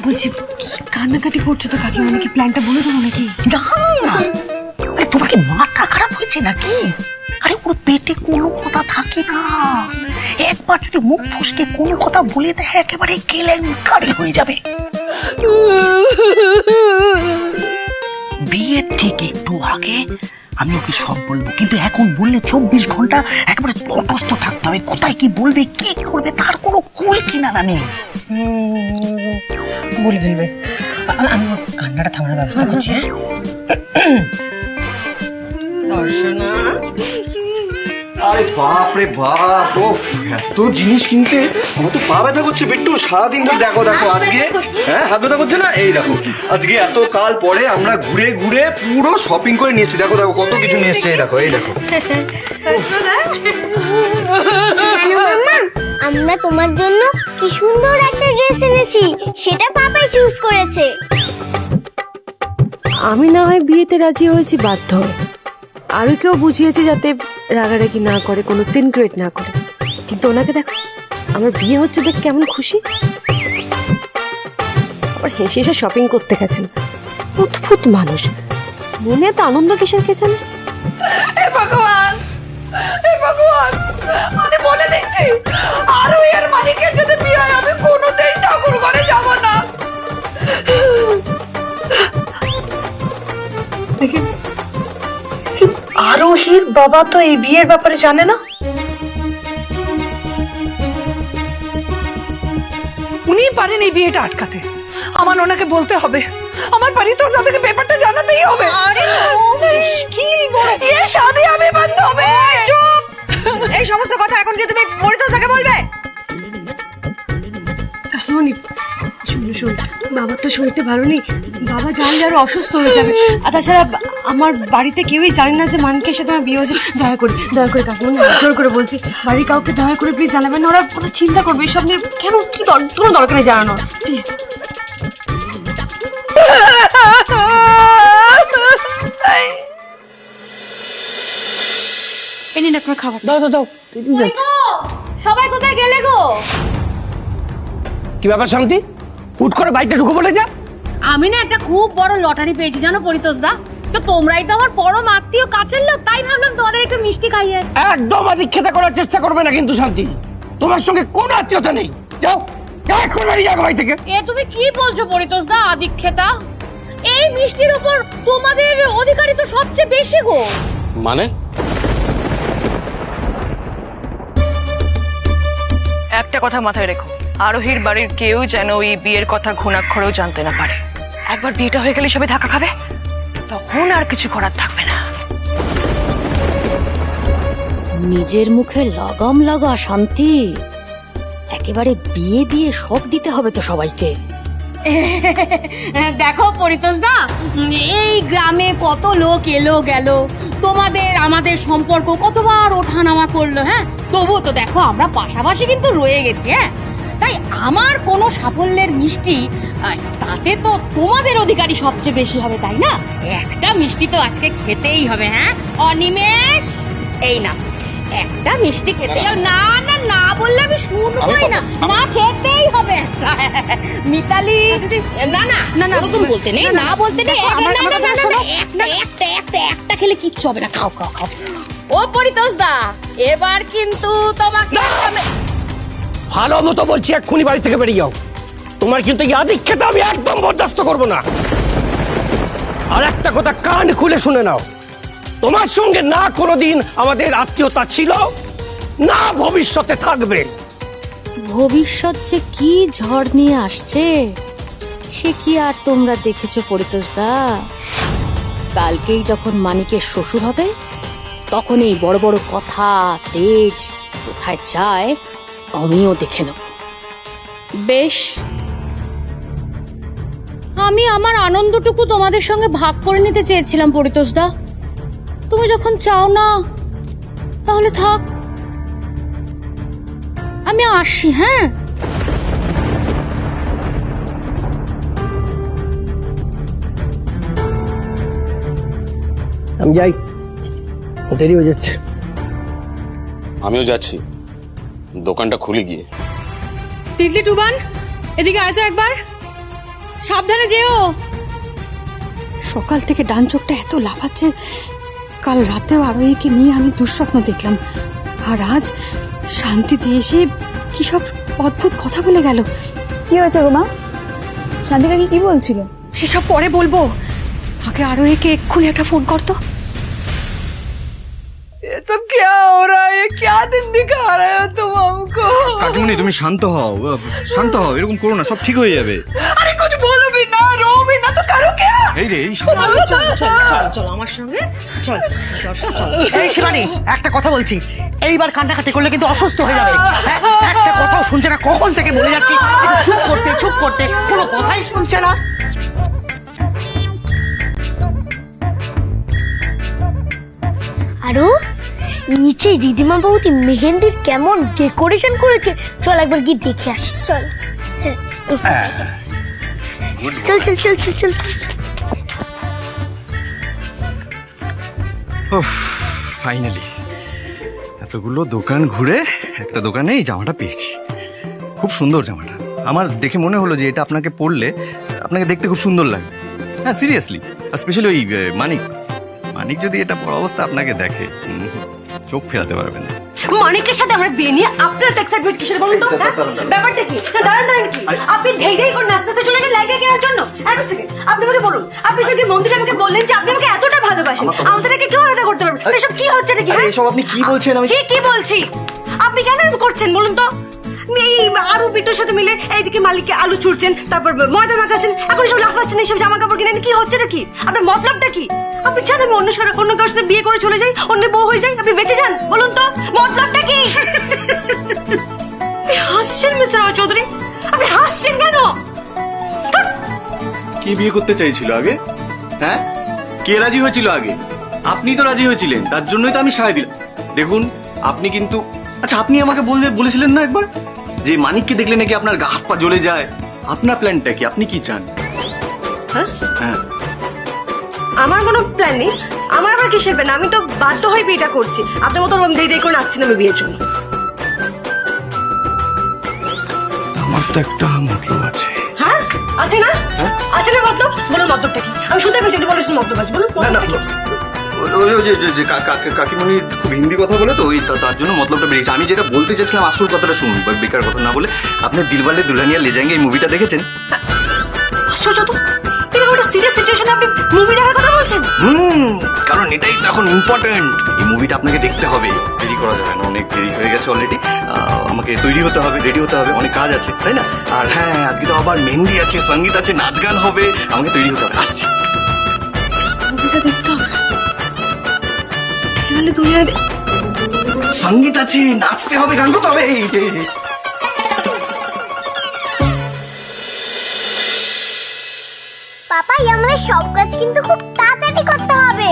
বলছি কি কান্নাকাটি করছো তো কাকিমা, নাকি প্ল্যানটা বলে দেবো নাকি? তোমার কি মাথা খারাপ হয়েছে নাকি? আরে ওর পেটে কোনো কথা থাকে না, একবার যদি মুখ ফসকে কোনো কথা বলে দেয় একেবারে কেলেঙ্কারি হয়ে যাবে। বিয়ের ঠিক একটু আগে আমি ওকে সব বলবো, কিন্তু এখন বললে 24 ঘন্টা একেবারে তটস্থ থাকতে হবে। কোথায় কি বলবে কি করবে তার কোনো কুল কিনারা নেই। বলে ফেলবে। আমি ওর কান্নাটা থামানোর ব্যবস্থা করছি। দর্শনা, আরে বাপ রে বাপ, ওফ এত জিনিস কিনতে আমার তো পা ব্যথা করছে বিট্টু। সারাদিন ধরে দেখো দেখো আজকে, হ্যাঁ হাত ব্যথা করছে না? এই দেখো আজকে এত কাল পরে আমরা ঘুরে ঘুরে পুরো শপিং করে নিয়েছি। দেখো দেখো কত কিছু নিয়ে এসছে। এই দেখো এই দেখো। মামা, আমরা তোমার জন্য কি সুন্দর একটা ড্রেস এনেছি, সেটা পাপাই চুজ করেছে। আমি না হয় বিয়েতে রাজি হয়েছি বাধ্য হয়ে, আরো কেউ বুঝিয়েছে যাতে রাগারাগি না করে, কোনো সিন ক্রিয়েট না করে। কিন্তু ওনাকে দেখো, আমার বিয়ে হচ্ছে দেখ কেমন খুশি। আবার হেসে হেসে শপিং করতে গেছেন। অদ্ভুত মানুষ, মনে এত আনন্দ কিসের কে জানে। ভগবান ভগবান, আমি বলে দিচ্ছি আরো এর মালিকের যদি বিয়ে হয় আমি কোনোদিন ঠাকুর ঘরে যাব না। আরোহীর বাবা তো এই বিয়ের ব্যাপারে জানে না। উনি পারেন এই বিয়েটা আটকাতে। আমার ওনাকে বলতে হবে, আমার বাড়িতে তাদেরকে ব্যাপারটা জানাতেই হবে। আরে মুশকিল বড়, এই শাদি আমি বন্ধ হবে। চুপ, এই সমস্ত কথা এখন কি তুমি পরিতোষকে বলবে? কাকিমণি শুনো, শোন, বাবার তো শরীরটা ভালো নেই, বাবা জানলে আরো অসুস্থ হয়ে যাবে। আর তাছাড়া আমার বাড়িতে কেউই জানে না যে মানকের সাথে আমার বিয়ে হয়েছে। দয়া করে কাকিমণি, জোর করে বলছি, বাড়ির কাউকে দয়া করে প্লিজ জানাবেন না। ওরা চিন্তা করবে এসব নিয়ে। কেন, কি কোনো দরকার নেই জানানোর, প্লিজ। এই নিন আপনার খাবার। দাও দাও দাও। সবাই কোথায় গেলে গো? কি ব্যাপার শান্তি, হুট করে বাড়িতে ঢুকে বলে যা? আমি না একটা খুব বড় লটারি পেয়েছি জানো পরিতোষ দা। তো তোমরাই তো আমার পরম আত্মীয় কাছের লোক, তাই ভাবলাম তোমাদের একটু মিষ্টি খাইয়ে আসি। একদম আদিক্ষেতা করার চেষ্টা করবে না কিন্তু শান্তি, তোমার সঙ্গে কোনো আত্মীয়তা নেই। যাও যাও, এখন বেরিয়ে যাও বাড়ি থেকে। এ তুমি কি বলছো পরিতোষ দা? আদিক্ষেতা? এই মিষ্টির উপর তোমাদের অধিকারী তো সবচেয়ে বেশি গো। মানে? একটা কথা মাথায় রেখো, আরোহীর বাড়ির কেউ যেন ওই বিয়ের কথা ঘুণাক্ষরেও জানতে না পারে। একবার বিয়েটা হয়ে গেলে সবাই ধাক্কা খাবে, তখন আর কিছু করার থাকবে না। নিজের মুখে লাগাম লাগা শান্তি, একেবারে বিয়ে দিয়ে সব দিতে হবে তো সবাইকে। দেখো পরিতোষ দা, এই গ্রামে কত লোক এলো গেল, তোমাদের আমাদের সম্পর্ক কতবার ওঠানামা করলো, হ্যাঁ, তবুও তো দেখো আমরা পাশাপাশি কিন্তু রয়ে গেছি। হ্যাঁ, তাই আমার কোনো সাফল্যের মিষ্টি তাতে তো তোমাদের অধিকারী সবচেয়ে বেশি হবে, তাই না? একটা মিষ্টি তো আজকে খেতেই হবে। হ্যাঁ অনিমেষ, এই না একটা মিষ্টি খেতেই হবে। না না না বললে আমি শুনবোই না, না খেতেই হবে একটা। মিতালি, না না না না তুমি বলতে নেই, না বলতে নেই। একটা খেলে কিচ্ছু হবে না, খাও খাও খাও। ও পরিতোষ দা, এবার কিন্তু তোমাকে ভালো মতো বলছি, এক্ষুনি বাড়ি থেকে বেরিয়ে যাও। তোমার কিন্তু এই আদিক্ষেতা আমি একদম বরদাস্ত করবো না। আর একটা কথা কান খুলে শুনে নাও, তোমার সঙ্গে না কোনোদিন আমাদের আত্মীয়তা ছিল, না ভবিষ্যতে থাকবে। ভবিষ্যৎ যে কি ঝড় নিয়ে আসছে সে কি আর তোমরা দেখেছো পরিতোষ দা? কালকেই যখন মানিকের শ্বশুর হবে, তখন এই বড় বড় কথা তেজ কোথায় যায় আমিও দেখে নেব। বেশ, আমি আমার আনন্দটুকু তোমাদের সঙ্গে ভাগ করে নিতে চেয়েছিলাম পরিতোষ দা। তুমি যখন চাও না তাহলে থাক, আমি আসি। হ্যাঁ, আমি যাই, দেরি হয়ে যাচ্ছে। আমিও যাচ্ছি, দোকানটা খুলে গিয়ে। তিতলি টুবান এদিকে আয় তো একবার, সাবধানে যেও। সকাল থেকে ডান চোখটা এত লাফাচ্ছে, কাল রাতেও আরোহীকে নিয়ে আমি দুঃস্বপ্ন দেখলাম, আর আজ শান্তি দিয়ে এসে কি সব অদ্ভুত কথা বলে গেল। কি হয়েছে গো মা? শান্তি কাকি কি বলছিল? সেসব পরে বলবো, আগে আরোহীকে এক্ষুনি একটা ফোন করতো। ये सब क्या हो रहा है? ये क्या दिन दिखा रहे हो तुम हमको? কাকিমণি তুমি শান্ত হও, শান্ত হও, এরকম করো না, সব ঠিক হয়ে যাবে। अरे कुछ बोलो भी ना, रो भी ना, तो करो क्या? এই রে এই চল আমার সঙ্গে চল। এই শিবানী, একটা কথা বলছি, এইবার কান্নাকাটি করলে কিন্তু অসুস্থ হয়ে যাবে। একটা কথাও শুনছে না, কখন থেকে বলে যাচ্ছি চুপ করতে কোনো কথাই শুনছে না। আরো নিচে রিদিমা বৌদি মেহেন্দির কেমন ডেকোরেশন করেছে, চল একবার গিয়ে দেখে আসি। চল চল চল চল চল চল। ফাইনালি এতগুলো দোকান ঘুরে একটা দোকানে এই জামাটা পেয়েছি। খুব সুন্দর জামাটা, আমার দেখে মনে হলো যে এটা আপনাকে পরলে আপনাকে দেখতে খুব সুন্দর লাগবে। হ্যাঁ সিরিয়াসলি, স্পেশালি ওই মানিক যদি এটা পরা অবস্থা আপনাকে দেখে, চোখ ফেরাতে পারবে না। মানিকের সাথে আমার বিয়ে নিয়ে আপনার তো এক্সাইটমেন্ট কিসের বলুন তো? ব্যাপারটা কি? দাঁড়ান কি আপনি ধেই ধেই করে নাচতে চলে গেলেন লাইকা কেনার জন্য? এক সেকেন্ড, আপনি আমাকে বলুন, আপনি সেদিন মন্দিরে আমাকে বললেন যে আপনি আমাকে এতটা ভালোবাসেন, আমাদেরকে কেউ আলাদা করতে পারবে? এসব কি হচ্ছে নাকি? এসব আপনি কি বলছেন? আমি কি বলছি? আপনি কেন করছেন বলুন তো? এই আরু বিটুর সাথে মিলে এইদিকে মালিককে আলু ছুড়ছেন, তারপর ময়দা মাখাচ্ছেন, এখন সব লাফাচ্ছেন, এইসব জামা কাপড় কিনে কি হচ্ছে নাকি? আপনার মতলবটা কি? আপনি চান আমি অন্য কারোর সাথে বিয়ে করে চলে যাই, অন্য বউ হয়ে যাই, আপনি বেঁচে যান? বলুন তো মতলবটা কি? হাসছেন মিস্টার রায় চৌধুরী, আপনি হাসছেন কেন? কি বিয়ে করতে চাইছিল আগে? হ্যাঁ, কে রাজি হয়েছিল আগে? আপনি তো রাজি হয়েছিলেন, তার জন্যই তো আমি সায় দিলাম। দেখুন আপনি কিন্তু, আচ্ছা আপনি আমাকে বলেছিলেন না একবার যে মানিককে দেখলে নাকি আপনার গা হাত পা জ্বলে যায়? আপনার প্ল্যানটা কি? আপনি কি চান? হ্যাঁ, হ্যাঁ, আমার কোনো প্ল্যান নেই। আমার আবার কিসের প্ল্যান? আমি তো বাধ্য হয়ে বিয়েটা করছি। আপনার মতো ওরকম দেরি করে নাচছি না আমি বিয়ের জন্য। আমার তো একটা মতলব আছে। হ্যাঁ আছে না? আছে না মতলব? বলুন মতলবটা কি? আমি শুনতে পেয়েছি আপনি বলেছেন মতলব আছে, বলুন না না, মতলবটা কি? ওই যে কাকিমণি খুব হিন্দি কথা বলে তো, ওই তার জন্য মতলবটা বেরিয়েছে। আমি যেটা বলতে চাইছিলাম আসল কথাটা শুনুন, বেকার কথা না বলে। আপনি দিলওয়ালে দুলহানিয়া লে যায়েঙ্গে এই মুভিটা দেখেছেন? আশ্চর্য তো, এটা একটা সিরিয়াস সিচুয়েশনে আপনি মুভি দেখার কথা বলছেন? কারণ এটাই তো এখন ইম্পর্টেন্ট। এই মুভিটা আপনাকে দেখতে হবে, দেরি করা যাবে না, অনেক দেরি হয়ে গেছে অলরেডি। আমাকে তৈরি হতে হবে, রেডি হতে হবে, অনেক কাজ আছে, তাই না? আর হ্যাঁ, আজকে তো আবার মেহেন্দি আছে, সঙ্গীত আছে, নাচ গান হবে, আমাকে তৈরি হতে হবে। আসছি। মুভিটা দেখতে হবে, তাহলে দুনিয়া সঙ্গীত আছে, নাচতে হবে, গান করতে হবে। পাপা আমাদের সব কাজ কিন্তু খুব তাড়াতাড়ি করতে হবে।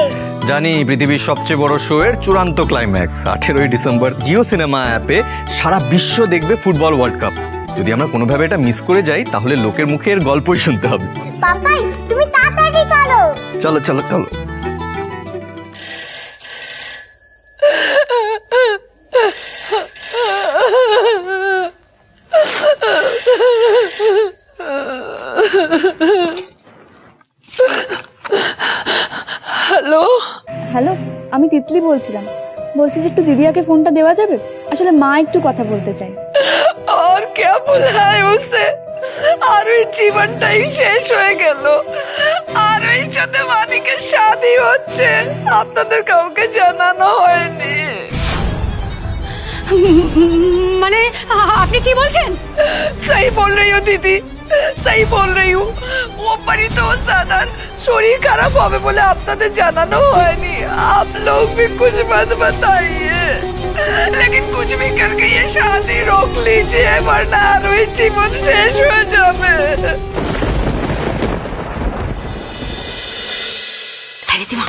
জানি, পৃথিবীর সবচেয়ে বড় শো এর চূড়ান্ত ক্লাইম্যাক্স 18ই ডিসেম্বর জিও সিনেমা অ্যাপে সারা বিশ্ব দেখবে ফুটবল ওয়ার্ল্ড কাপ। যদি আমরা কোনোভাবে এটা মিস করে যাই তাহলে লোকের মুখে এর গল্পই শুনতে হবে। পাপাই তুমি তাড়াতাড়ি চলো। চলো চলো চলো। हेलो হ্যালো, আমি তিতলি বলছিলাম। বলছি যে একটু দিদিয়াকে ফোনটা দেওয়া যাবে? আসলে মা একটু কথা বলতে চাই। और क्या बुलाए उसे? আর ওই জীবনটাই শেষ হয়ে গেল। আর ওই সাথে মানিকের শাদী হচ্ছে, আপনাদের কাউকে জানানো হয়নি। মানে আপনি কি বলছেন? सही बोल रही हो दीदी, सही बोल रही हूँ। वो बड़ी दोस्त दादार शरीर खराब হবে বলে আপনাদের জানানো হয়নি। आप लोग भी कुछ मत बताइए, लेकिन कुछ भी करके ये शादी रोक लीजिए, वरना आरोही जीवन শেষ হয়ে যাবে। রিদিমা,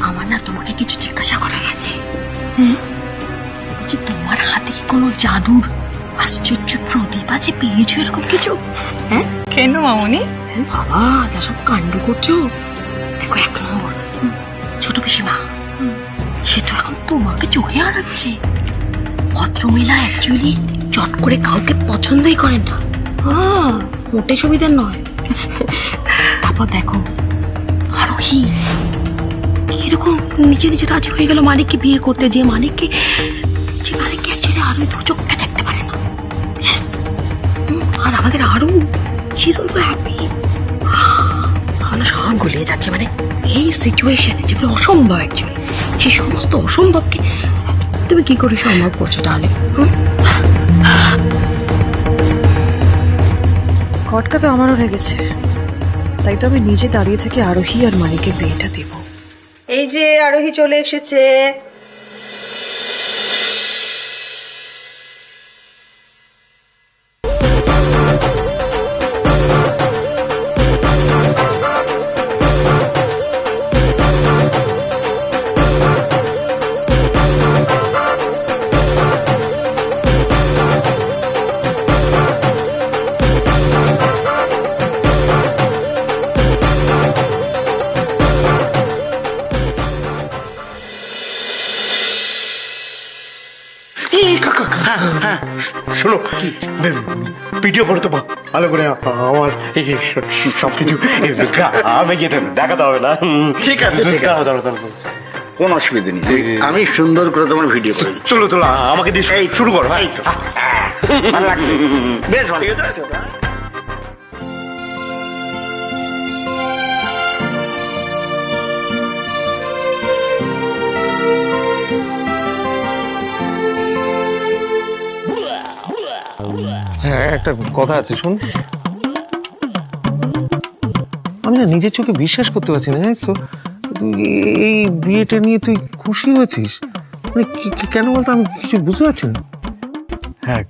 আমার না তোমাকে কিছু জিজ্ঞাসা করার আছে। বলছি তোমার হাতে কি কোনো জাদুর আশ্চর্য প্রদীপ আছে, পেয়েছো এরকম কিছু? হ্যাঁ কেন মামনি? বাবা যা সব কাণ্ড করছো, দেখো এক নম্বর ছোট পিসিমা, সে তো এখন তোমাকে চোখে হারাচ্ছে। ভদ্রমহিলা অ্যাকচুয়ালি চট করে কাউকে পছন্দই করেন না। হ্যাঁ, মোটে সুবিধার নয়। তারপর দেখো আরোহী এরকম নিজে নিজে রাজি হয়ে গেল মালিককে বিয়ে করতে, যে মালিককে ছেড়ে আরোহী দু চোখে দেখতে পারে না। Yes. আর আমাদের আরো শি ইজ অলসো হ্যাপি। আমার সব গুলিয়ে যাচ্ছে, মানে এই সিচুয়েশনে যেগুলো অসম্ভব অ্যাকচুয়ালি, সেই সমস্ত অসম্ভবকে তুমি কি করে সম্ভব করছো তাহলে? খটকা তো আমারও লেগেছে, তাই তো আমি নিজে দাঁড়িয়ে থেকে আরোহী আর মানিকের বিয়েটা দেব। এই যে আরোহী চলে এসেছে। শোনো, ভিডিও করো তো ভালো করে, আমার সবকিছু আমি গিয়ে দেখাতে হবে না। ঠিক আছে, ঠিক আছে, কোনো অসুবিধা নেই, আমি সুন্দর করে তোমার ভিডিও করে দিচ্ছি। চলো চলো, আমাকে দিয়ে শুরু করো। এই তো, ভালো লাগছে, বেশ ভালো। হ্যাঁ, একটা কথা আছে, শোন। আমি না নিজের চোখে বিশ্বাস করতে পারছি না, জানিস তো? তুই এই বিয়েটা নিয়ে তুই খুশি হয়েছিস, মানে কেন বলতো আমি কিছু বুঝতে পারছি না। হ্যাঁ,